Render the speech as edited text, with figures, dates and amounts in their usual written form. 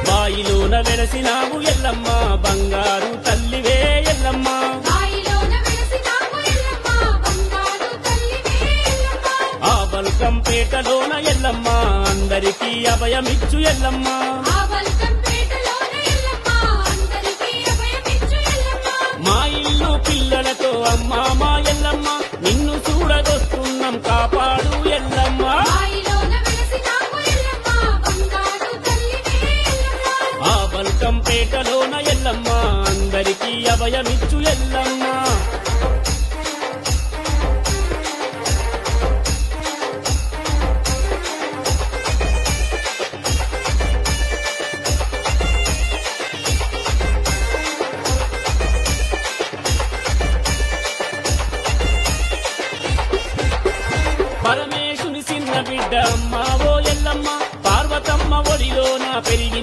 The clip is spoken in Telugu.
బాయిలోన వెలసినావు ఎల్లమ్మ బంగారు తల్లివే ఎల్లమ్మ ఆ బల్కంపేటలోన ఎల్లమ్మ అందరికీ అభయమిచ్చు ఎల్లమ్మ మా ఇల్లు పిల్లలతో అమ్మా మా ఎల్లమ్మ నిన్ను చూడగొస్తున్నాం కాపాడు ఎల్లమ్మ ఆ బల్కంపేటలోన ఎల్లమ్మ అందరికీ అభయమిచ్చు ఎల్లమ్మ పరమేశుని చిన్న బిడ్డ అమ్మ ఓ ఎల్లమ్మ పార్వతమ్మ ఒడిలోన పెరిగిన